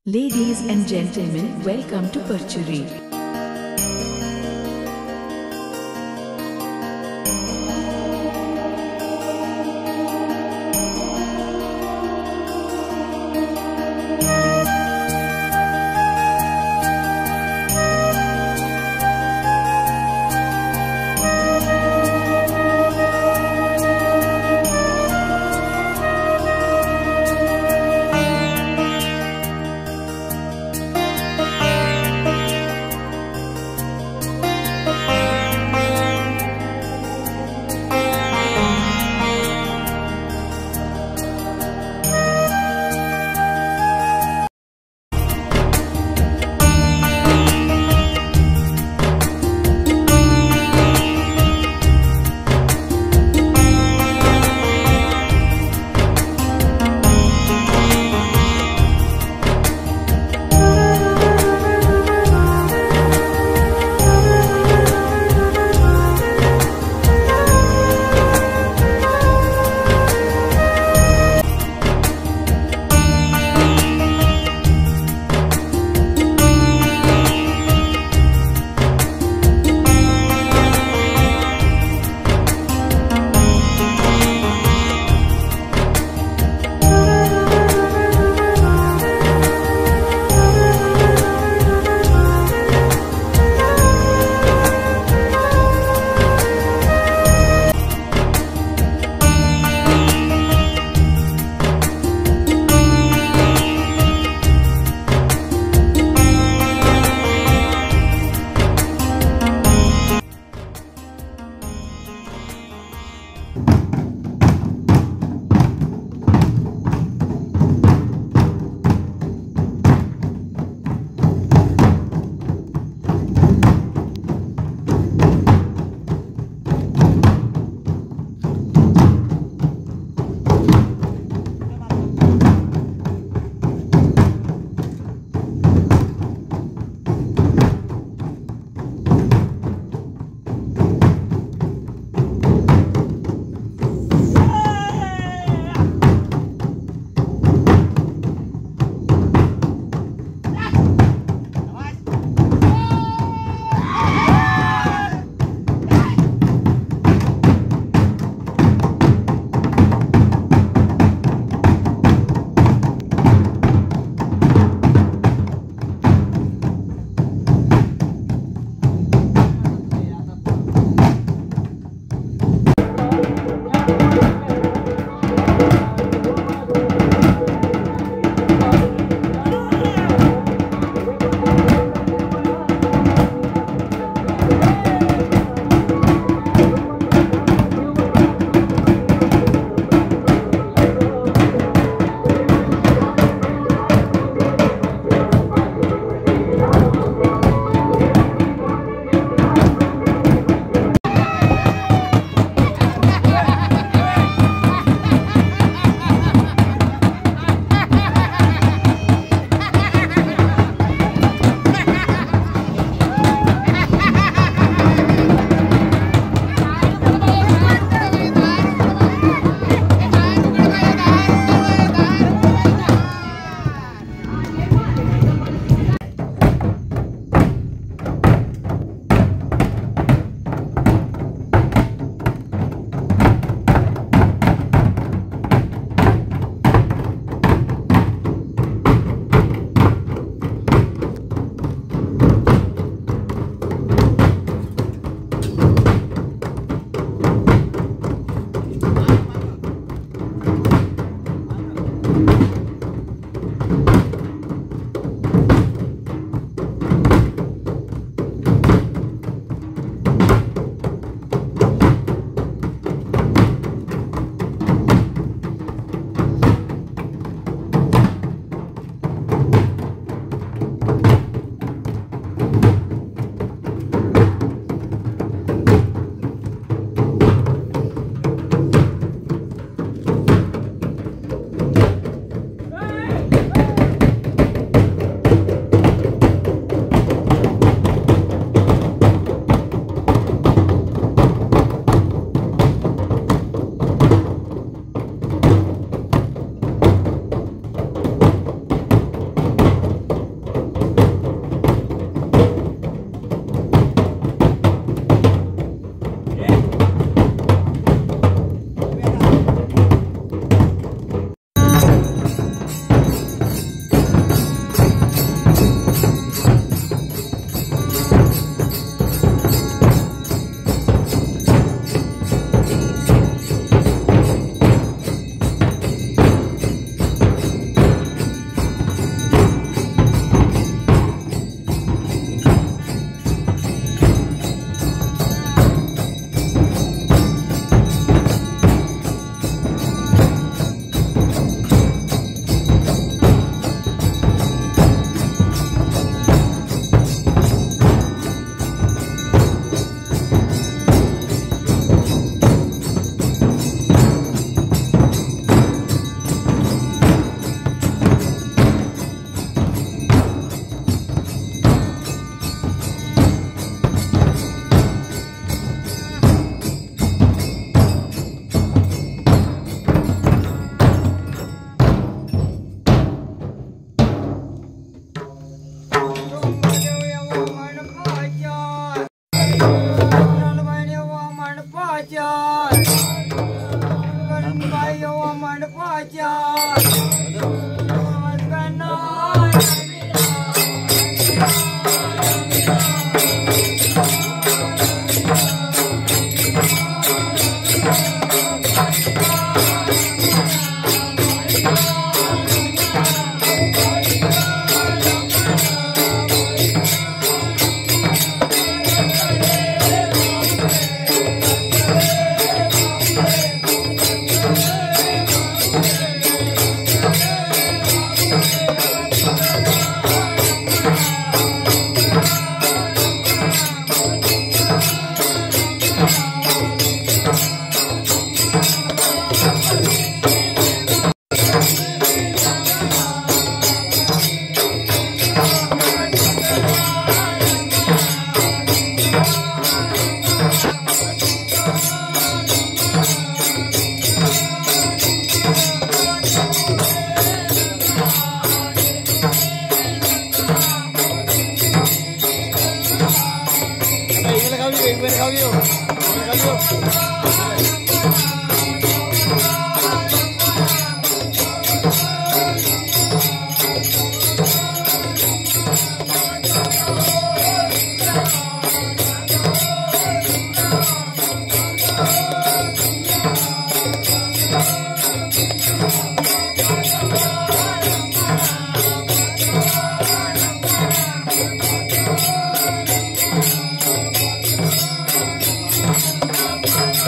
Ladies and gentlemen, welcome to Parchuri.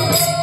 Oh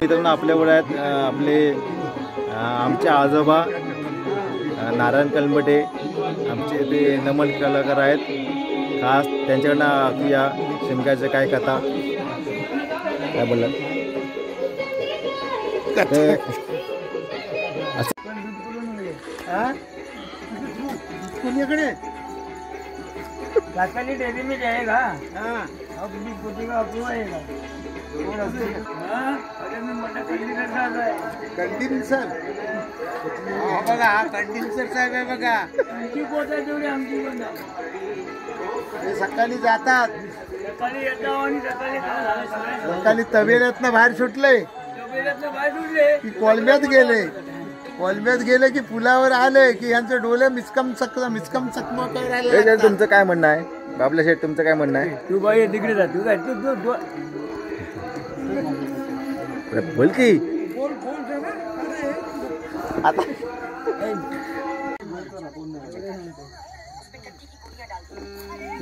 मित्रांनो, आपल्या वड्यात आमचे आजोबा नारायण कलमटे आमचे ते नमन कलाकार आहेत. खास त्यांच्याकडनं ऐकूया शिमग्याचं काय कथा काय बोलला. काकाली डेरी में जाएगा अपनी पोती का अपना आएगा. अरे मी मोठा कंडिशनर आहे. कंडिशनर बघा, हा कंडिशनर साहेब आहे बघा. आमची पोता तेवढी आमची पण ते सकाळी जातात, सकाळी येतो आणि सकाळी तबेल्यातनं बाहेर सुटले बाहेर सुटले की कोलम्यात गेले की पुलावर आले की यांचे डोले मिचकम चकमक करायला. तुमचं काय म्हणणं आहे बाबल्या शेठ, तुमचं काय म्हणणं आहे? तू बाई तिकडे जा, तू काय तू बोल की आता.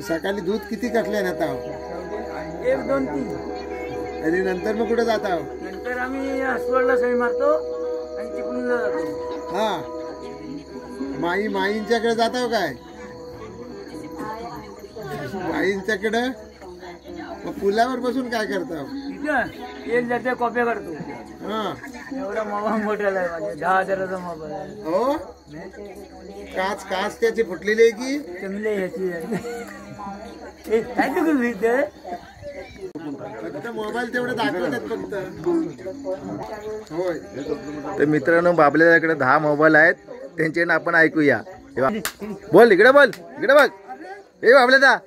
सकाळी दूध किती कटले ना आता? 1 2 3. आणि नंतर मग कुठे जाता? नंतर आम्ही अस्वलला सही मारतो आणि चिपळूणला जातो. हा, माईंच्याकडे जाता काय? माईंच्याकडे मग पुलावर बसून काय करता? येईल जाते कॉप्या करतो. हा, एवढा मोबाईल मोठ्याला आहे माझ्या 10,000चा मोबाईल आहे. हो, काच त्याची फुटलेली आहे की चांगले ह्याची काय फक्त मोबाईल तेवढे दाखवतात फक्त. होय. तर मित्रांनो, बाबल्याकडे 10 मोबाईल आहेत, त्यांच्याकडे आपण ऐकूया. बोल इकडे, बोल इकडे बघ. हे बाबल्या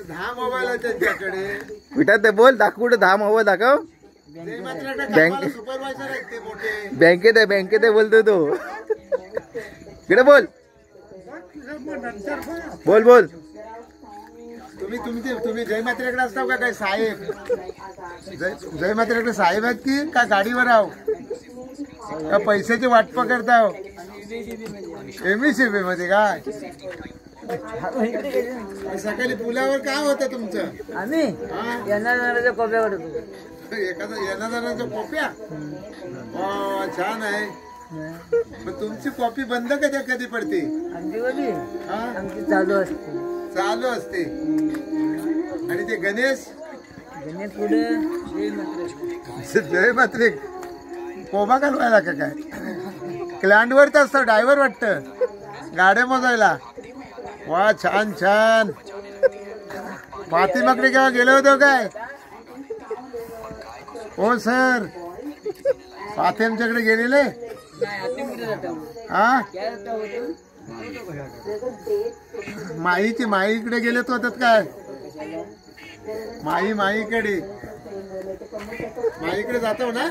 10 मोबाईल आहेत त्यांच्याकडे. विटात बोल, दाखव 10 मोबाईल दाखव. बँकेत आहे बोलतो तो. इकडे बोल. तुम्ही जय मात्रेकडे असता का काय साहेब? जय मात्रेकडे साहेब आहेत की का गाडीवर आहो का पैशाची वाट पकडताव? MSCB मध्ये काय? सकाळी पुलावर काय होतं तुमचं? आम्ही येणाऱ्या कोप्यावर होतो. एखादा येणाऱ्याच्या कॉप्या छान आहे. मग तुमची कॉपी बंद कधी पडते? आमची चालू असते. आणि ते गणेश पुढे जय मात्रिक कोबा घालवायला का काय? क्लँडवरच असतं ड्रायव्हर वाटतं गाड्या मोजायला. वा छान छान. फातिमाकडे केव्हा गेलो होतो काय? हो सर फातिमच्याकडे गेलेले हा माईकडे गेलेत होतात काय? माईकडे जातो ना?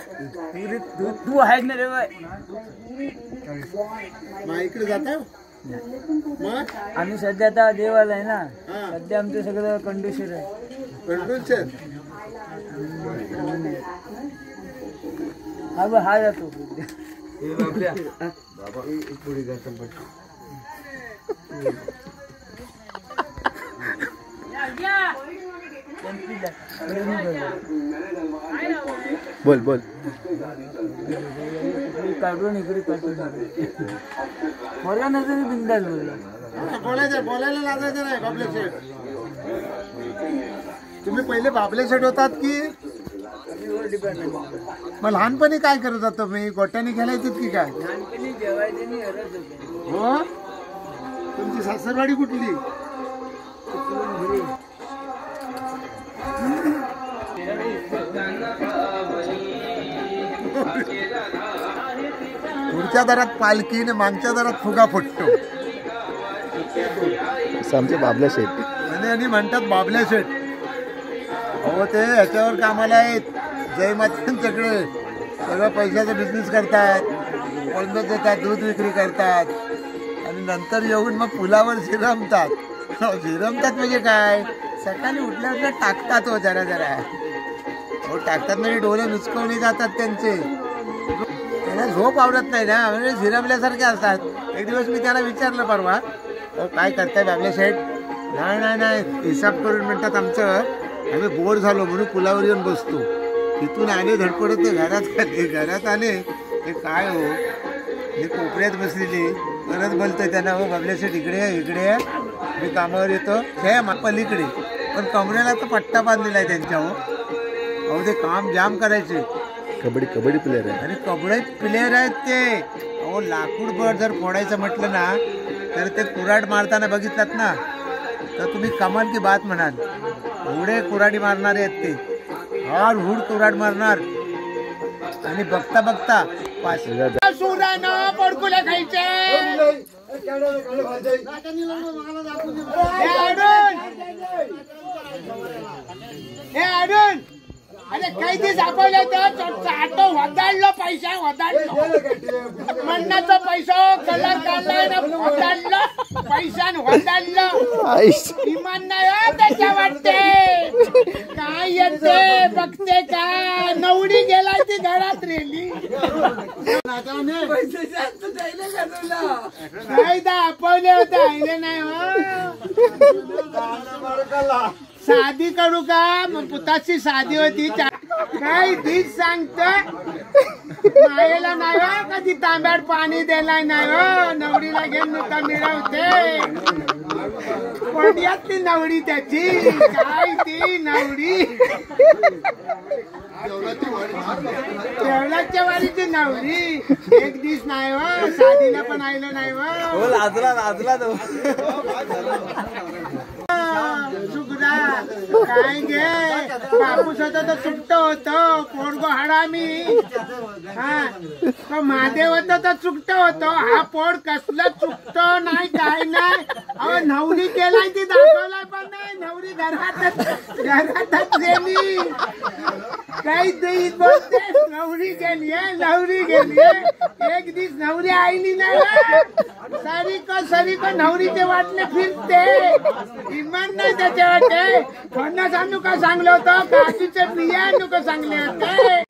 तू आहेस ना रे? माईकडे जातो. मग आम्ही सध्या आता देवाला आहे ना. सध्या आमचं सगळं कंडिशन आहे. हा जातो बोल काढून इकडे मला नजर बिंदास बोलायला लागायचं नाही. बाबले शेठ तुम्ही पहिले बाबले शेठ होतात की? मग लहानपणी काय करत होता तुम्ही? गोट्याने खेळायचं की काय? लहानपणी जेवायचं हो. तुमची सासरवाडी कुठली? पुढच्या दारात पालखी आणि मागच्या दारात फुगा फुटतो. आमचे बाबल्या शेठ आणि म्हणतात बाबल्या शेठ. हो ते ह्याच्यावर कामाला आहेत. जय मात्यांच्याकडे सगळं पैशाचा बिझनेस करतात. कोणतं देतात, दूध विक्री करतात आणि नंतर येऊन मग पुलावर झिरमतात. म्हणजे काय? सकाळी उठल्या टाकतात हो जरा हो टाकतात म्हणजे डोळे नुचकवणी जातात त्यांचे. त्यांना झोप आवडत नाही ना म्हणजे झिरमल्यासारखे असतात. एक दिवस मी त्यांना विचारलं परवा काय करताय बाबल्या शेठ? नाही हिसाब करून म्हणतात आमचं आम्ही बोर झालो म्हणून पुलावर येऊन बसतो. तिथून आले धडपडत ते घरात आले. हे काय हो हे कोपऱ्यात बसलेली परत बोलतोय त्यांना हो बाबल्या शेठ इकडे मी कामावर येतो. हे पलीकडे पण कमरेला तर पट्टा बांधलेला आहे त्यांच्या. हो ते काम जाम करायचे. कबड्डी प्लेअर आहे आणि कबड्डी प्लेअर आहेत ते. अहो लाकूड बळ जर फोडायचं म्हटलं ना तर ते कुऱ्हाड मारताना बघितलात ना तर तुम्ही कमाल की बात म्हणाल. एवढे कुऱ्हाडी मारणारे आहेत ते. हार हुड कुऱ्हाड मारणार आणि बघता पडकुले खायचे. अरे काही दिवस आपवले तर आटो वदाडलो पैसा मन्नाचा पैसा कलर काढलाय ना वदाडलो पैसा वदाडलो. इमान नाही त्याच्या वाटते काय येते बघते का? नवडी गेलाय ती घरात रेली नाही आपवले होते आहिले नाही. शादी करू का? मग पुताची शादी होती काय धीच सांगत मायेला नाही हो कधी तांब्यात पाणी द्यायला नाही हो. नवरीला घेऊन नुका मिळवते पडयात ती नवरी त्याची काय ती नवरी देवळाच्या वारीची नवरी. एक दिवस नाही हो शादीला पण आयलो नाही हो. लाजला तो सुगदा काय गे बापूस होता तर चुकतो होतो पोरगो हरामी. हा महादेव होता तर चुकतो होतो. हा पोर कसलं चुकतो नाही काय नाही. अहो नवरी केलाय ती दाखवलाय पण नाही. नवरी घरातच गेली. काही देईत बोलते नवरी गेली एक दिस नवरी आईली नाही सरी को नवरीचे वाटले फिरते इमान नाही त्याच्या वाटे फणस आणू का सांगलं होतं काजूचे बिया आणू का सांगले होते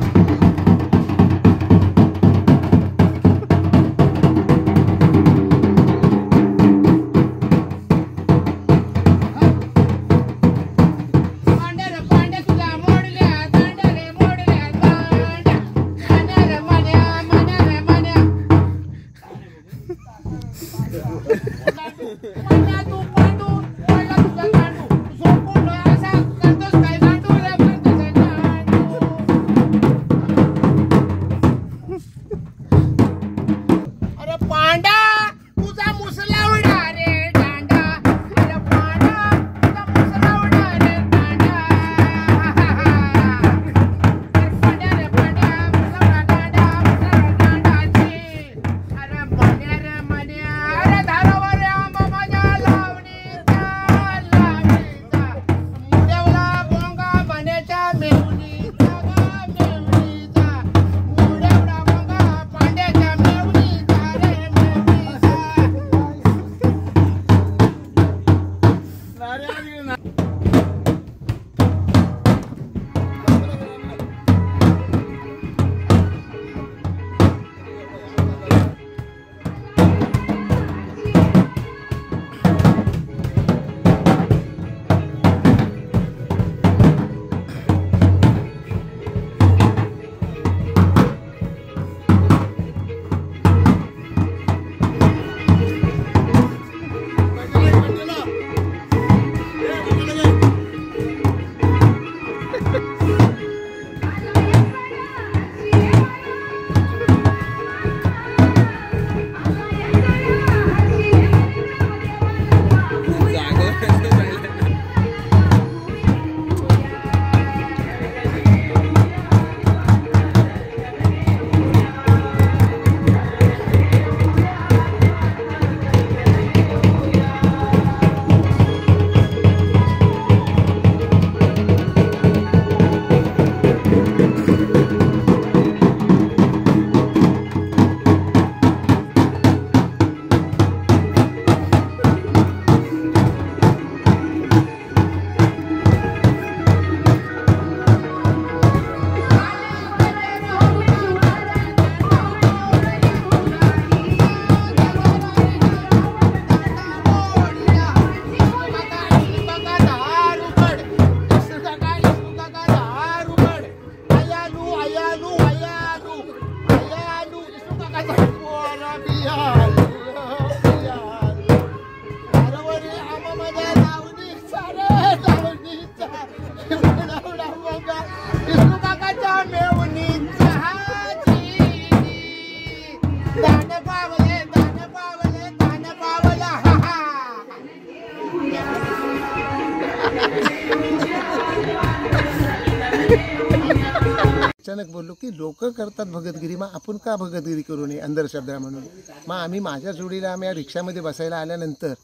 अचानक बोललो की लोक करतात भगतगिरी, मग आपण का भगतगिरी करू नये अंधश्रद्धा म्हणून. मग आम्ही माझ्या जोडीला आम्ही या रिक्षामध्ये बसायला आल्यानंतर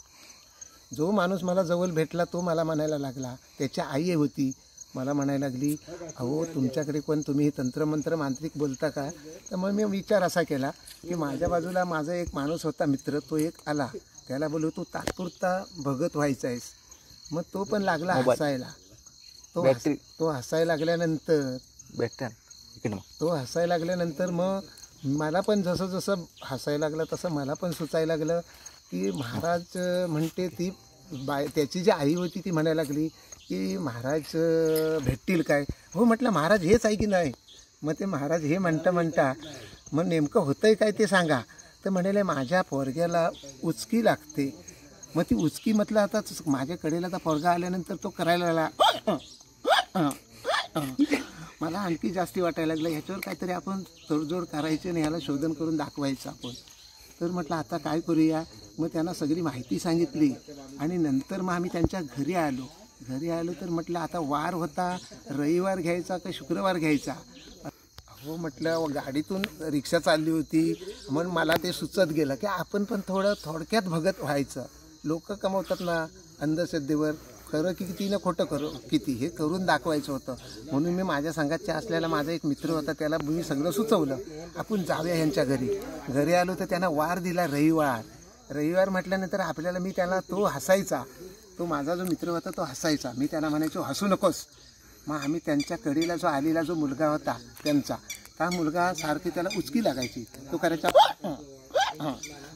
जो माणूस मला जवळ भेटला तो मला म्हणायला लागला, त्याची आई होती, मला म्हणायला लागली, अहो तुमच्याकडे कोण तुम्ही तंत्रमंत्र मांत्रिक बोलता का? तर मग मी विचार असा केला की माझ्या बाजूला माझा एक माणूस होता मित्र, तो एक आला, त्याला बोलू तू तात्पुरता भगत व्हायचा आहेस. मग तो पण लागला हसायला. तो हसायला लागल्यानंतर मग मला पण जसं जसं हसायला लागलं तसं मला पण सुचायला लागलं की महाराज म्हणते ती त्याची जी आई होती ती म्हणायला लागली की महाराज भेटतील काय? हो म्हटलं महाराज हेच आहे की नाही? मग ते महाराज हे म्हणता मग नेमकं होतंय काय ते सांगा. तर म्हणाले माझ्या पोरग्याला उचकी लागते. मग ती उचकी म्हटलं आता माझ्या कडेला तर पोरगा आल्यानंतर तो करायला लागला. मला आणखी जास्ती वाटायला लागलं ह्याच्यावर काहीतरी आपण तडजोड करायची आणि ह्याला शोधन करून दाखवायचं आपण. तर म्हटलं आता काय करूया. मग त्यांना सगळी माहिती सांगितली आणि नंतर मग आम्ही त्यांच्या घरी आलो तर म्हटलं आता वार होता, रविवार घ्यायचा का शुक्रवार घ्यायचा? हो म्हटलं गाडीतून रिक्षा चालली होती म्हणून मला ते सुचत गेलं की आपण पण थोडक्यात भगत व्हायचं. लोक कमवतात ना अंधश्रद्धेवर, खरं किती ना खोटं करू किती हे करून दाखवायचं होतं. म्हणून मी माझ्या संघातच्या असलेला माझा एक मित्र होता, त्याला मी सगळं सुचवलं आपण जाऊया ह्यांच्या घरी आलो तर त्यांना वार दिला रविवार म्हटल्यानंतर आपल्याला मी त्याला तो हसायचा, तो माझा जो मित्र होता तो हसायचा, मी त्याला म्हणायचो हसू नकोस. मग आम्ही त्यांच्या कडेला जो आलेला जो मुलगा होता त्यांचा, हा मुलगा सारखी त्याला उचकी लागायची, तो करायचा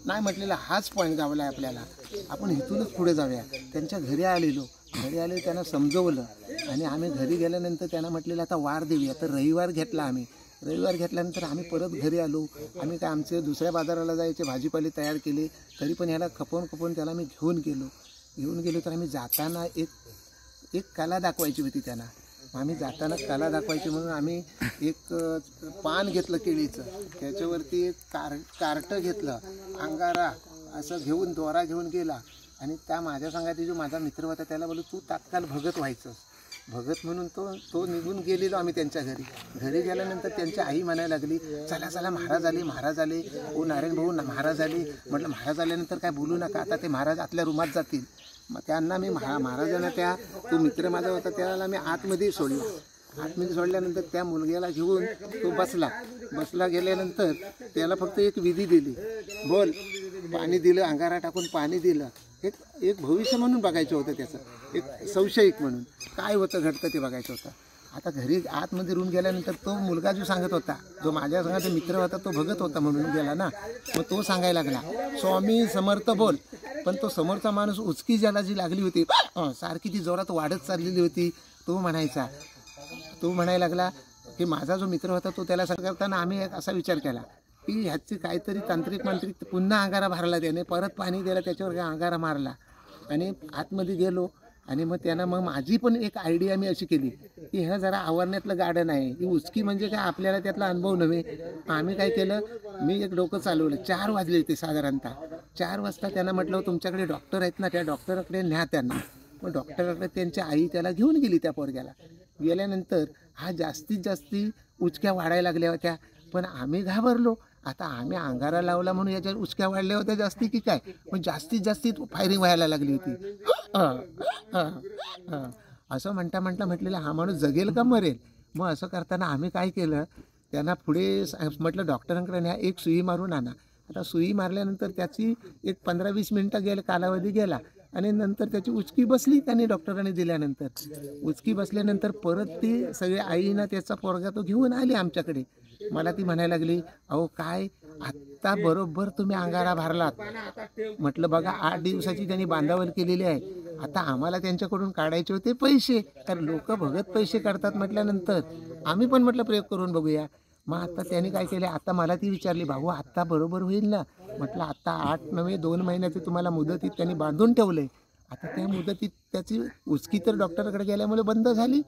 नाही म्हटलेला हाच पॉईंट गावला आहे आपल्याला, आपण इथूनच पुढे जाऊया. त्यांच्या घरी आले त्यांना समजवलं आणि आम्ही घरी गेल्यानंतर त्यांना म्हटलेलं आता वार देऊया. तर रविवार घेतल्यानंतर आम्ही परत घरी आलो. आम्ही काय आमचे दुसऱ्या बाजाराला जायचे भाजीपाले तयार केले, तरी पण ह्याला खपवून त्याला मी घेऊन गेलो. तर आम्ही जाताना एक कला दाखवायची होती त्यांना. आम्ही जाताना कला दाखवायची म्हणून आम्ही एक पान घेतलं केळीचं, त्याच्यावरती एक कार्ट घेतलं, अंगारा असं घेऊन दोरा घेऊन गेला आणि त्या माझ्या संघातील जो माझा मित्र होता त्याला बोललो तू तात्काळ भगत व्हायचं. भगत म्हणून तो निघून गेलेलो आम्ही त्यांच्या घरी गेल्यानंतर त्यांची आई म्हणायला लागली चला महाराज आले ओ नारायण भाऊ महाराज आले. म्हटलं महाराज आल्यानंतर काय बोलू नका, आता ते महाराज आतल्या रूमात जातील. मग त्यांना मी महाराजांना तो मित्र माझा होता त्याला मी आतमध्ये सोडल्यानंतर त्या मुलग्याला घेऊन तो बसला गेल्यानंतर त्याला फक्त एक विधी दिली, बोल, पाणी दिलं, अंगारा टाकून पाणी दिलं. एक भविष्य म्हणून बघायचं होतं त्याचं, एक संशयिक म्हणून काय होतं घडतं ते बघायचं होतं. आता घरी आतमध्ये रूम गेल्यानंतर तो मुलगा जो सांगत होता, जो माझ्या संघाचा मित्र होता तो भगत होता म्हणून गेला ना, मग तो सांगायला लागला स्वामी समर्थ बोल. पण तो समोरचा माणूस उचकी ज्याला जी लागली होती सारखी ती जोरात वाढत चाललेली होती, तो म्हणायला लागला की माझा जो मित्र होता तो त्याला करताना आम्ही एक असा विचार केला की ह्याची काहीतरी तांत्रिक पुन्हा अंगारा भरला, त्याने परत पाणी दिलं, त्याच्यावर अंगारा मारला आणि आतमध्ये गेलो. आणि मग त्यानं माझी पण एक आयडिया मी अशी केली की ह्या जरा आवरण्यातलं गार्डन आहे, ही उचकी म्हणजे काय आपल्याला त्यातला अनुभव नव्हे. आम्ही काय केलं, मी एक डोकं चालवलं. 4 वाजले होते साधारणतः. 4 वाजता त्यांना म्हटलं तुमच्याकडे डॉक्टर आहेत ना, त्या डॉक्टरकडे न्या त्यांना. मग डॉक्टरकडे त्यांची आई त्याला घेऊन गेली. त्या पोरग्याला गेल्यानंतर हा जास्तीत उचक्या वाढायला लागल्या होत्या, पण आम्ही घाबरलो. आता आम्ही अंगारा लावला म्हणून याच्या उचक्या वाढल्या होत्या जास्ती की काय, पण जास्तीत फायरिंग व्हायला लागली होती. असं म्हटलेलं हा माणूस जगेल का मरेल. मग असं करताना आम्ही काय केलं, त्यांना पुढे म्हटलं डॉक्टरांकडे न्या, एक सुई मारून आणा. आता सुई मारल्यानंतर त्याची एक 15-20 मिनटं कालावधी गेला आणि नंतर त्याची उचकी बसली. त्यांनी डॉक्टरांनी दिल्यानंतर उचकी बसल्यानंतर परत ती सगळे आईनं त्याचा पोरगा तो घेऊन आली आमच्याकडे. मला ती म्हणायला लागली अहो काय आत्ता बरोबर तुम्ही अंगारा भरलात. म्हटलं बघा 8 दिवसाची त्यांनी बांधावल केलेली आहे, आता आम्हाला त्यांच्याकडून काढायचे होते पैसे, कारण लोक भगत पैसे काढतात म्हटल्यानंतर आम्ही पण म्हटलं प्रयोग करून बघूया. मग आता त्यांनी काय केलं, आता मला ती विचारली भाऊ आत्ता बरोबर होईल ना. म्हटलं आता 8 नव्हे 2 महिन्याची तुम्हाला मुदतीत त्यांनी बांधून ठेवलंय. आता त्या मुदतीत त्याची उचकी तर डॉक्टरकडे गेल्यामुळे बंद झाली.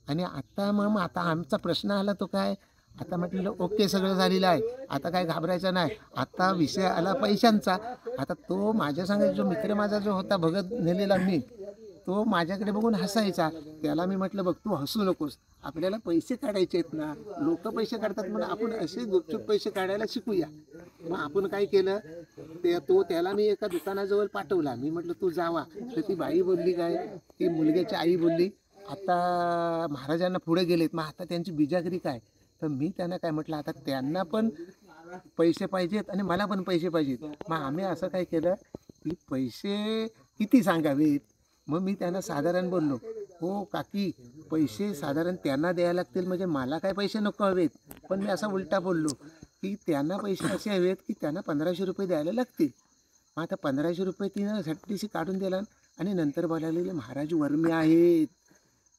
आणि आता मग आता आमचा प्रश्न आला तो काय, आता म्हटलं ओके सगळं झालेलं आहे, आता काय घाबरायचं नाही. आता विषय आला पैशांचा. आता तो माझ्या सांगायचा जो मित्र माझा जो होता भगत नेलेला मी, तो माझ्याकडे बघून हसायचा. त्याला मी म्हटलं बघ तू हसू नकोस, आपल्याला पैसे काढायचे आहेत ना, लोक पैसे काढतात म्हणून आपण असे गुपचूप पैसे काढायला शिकूया. मग आपण काय केलं, त्याला मी एका दुकानाजवळ पाठवला. मी म्हटलं तू जावा. तर ती बाई बोलली काय, ती मुलग्याची आई बोलली आता महाराजांना पुढे गेलेत, मग आता त्यांची बिजागरी काय. तर मी त्यांना काय म्हटलं आता त्यांना पण पैसे पाहिजेत आणि मला पण पैसे पाहिजेत. मग आम्ही असं काय केलं की पैसे किती सांगावेत. मग मी त्यांना साधारण बोललो हो काकी पैसे साधारण त्यांना द्यायला लागतील, म्हणजे मला काय पैसे नको हवेत. पण मी असा उलटा बोललो की त्यांना पैसे असे हवेत की त्यांना 1500 रुपये द्यायला लागतील. मग आता 1500 रुपये तिनं झटडीशी काढून दिला आणि नंतर बोलायला लागले महाराज वर्मी आहेत.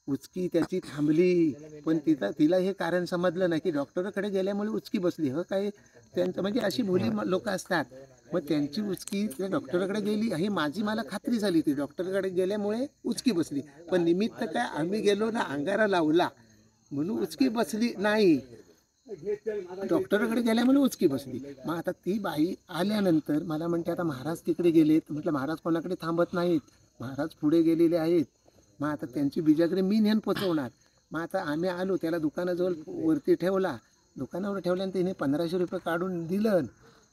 उचकी त्याची थांबली, पण तिला हे कारण समजलं नाही की डॉक्टरकडे गेल्यामुळे उचकी बसली. हो काय त्यांचं म्हणजे अशी भोली लोक असतात. मग त्यांची उचकी त्या डॉक्टरकडे गेली ही मला खात्री झाली, ती डॉक्टरकडे गेल्यामुळे उचकी बसली. पण निमित्त काय आम्ही गेलो ना अंगारा लावला म्हणून उचकी बसली नाही, डॉक्टरकडे गेल्यामुळे उचकी बसली. मग आता ती बाई आल्यानंतर मला म्हणते आता महाराज तिकडे गेलेत. म्हटलं महाराज कोणाकडे थांबत नाहीत, महाराज पुढे गेलेले आहेत. मग आता त्यांची बिजागरी मी नेहन पोचवणार. मग आता आम्ही आलो, त्याला दुकानाजवळ वरती ठेवला. दुकानावर ठेवल्यानंतर तिने 1500 रुपये काढून दिलं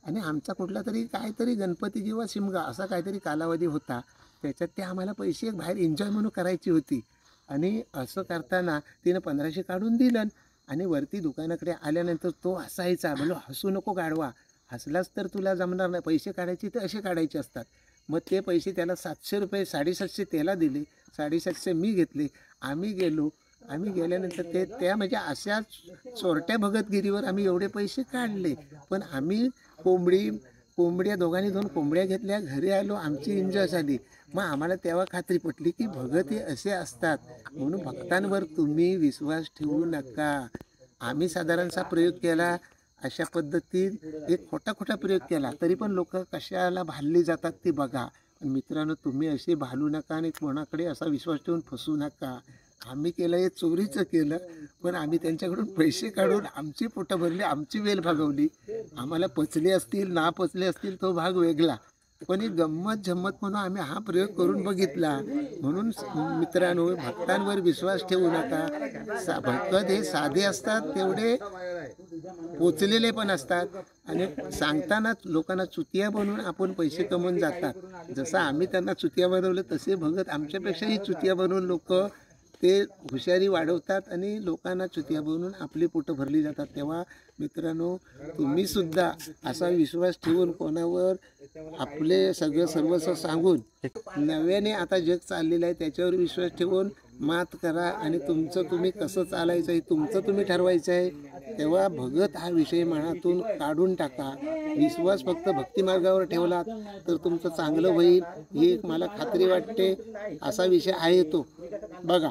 आणि आमचा कुठला तरी काहीतरी गणपती किंवा शिमगा असा काहीतरी कालावधी होता. त्याच्यात ते आम्हाला पैसे बाहेर एन्जॉय म्हणून करायची होती. आणि असं करताना तिनं 1500 काढून दिलं. आणि वरती दुकानाकडे आल्यानंतर तो हसायचा. म्हणलो हसू नको गाढवा, हसलाच तर तुला जमणार नाही, पैसे काढायचे तर असे काढायचे असतात. मग ते पैसे त्याला 700 रुपये 750 त्याला दिले, 750 मी घेतले. आम्ही गेल्यानंतर ते त्या म्हणजे अशाच चोरट्या भगतगिरीवर आम्ही एवढे पैसे काढले. पण आम्ही कोंबड्या दोघांनी 2 कोंबड्या घेतल्या, घरी आलो, आमची एन्जॉय झाली. मग आम्हाला तेव्हा खात्री पटली की भगत हे असे असतात. म्हणून भक्तांवर तुम्ही विश्वास ठेवू नका. आम्ही साधारणसा प्रयोग केला, अशा पद्धतीत एक खोटा प्रयोग केला, तरी पण लोक कशाला भालली जातात ते बघा. पण मित्रांनो, तुम्ही असे भालू नका आणि कोणाकडे असा विश्वास ठेवून फसू नका. आम्ही केलं हे चोरीचं केलं, पण आम्ही त्यांच्याकडून पैसे काढून आमची पोटं भरली, आमची वेल भागवली. आम्हाला पचले असतील ना पचले असतील तो भाग वेगळा, पण ही गंमत झम्मत म्हणून आम्ही हा प्रयोग करून बघितला. म्हणून मित्रांनो, भक्तांवर विश्वास ठेवू नका. भक्त हे साधे असतात, तेवढे पोचलेले पण असतात. आणि सांगतानाच लोकांना चुतिया बनवून आपण पैसे कमवून जातात. जसं आम्ही त्यांना चुतिया बनवलं, तसे भगत आमच्यापेक्षाही चुतिया बनवून लोक ते हुशारी वाढवतात आणि लोकांना चुतिया बनवून आपली पोटं भरली जातात. तेव्हा मित्रांनो, तुम्ही सुद्धा असा विश्वास ठेवून कोणावर आपले सगळं सर्वस्व सांगून नव्याने आता जग चाललेलं आहे त्याच्यावर विश्वास ठेवून मात करा. आणि तुमचं तुम्ही कसं चालायचं आहे तुमचं तुम्ही ठरवायचं आहे. तेव्हा भगत हा विषय मनातून काढून टाका. विश्वास फक्त भक्तिमार्गावर ठेवलात तर तुमचं चांगलं होईल, ही एक मला खात्री वाटते. असा विषय आहे तो बघा.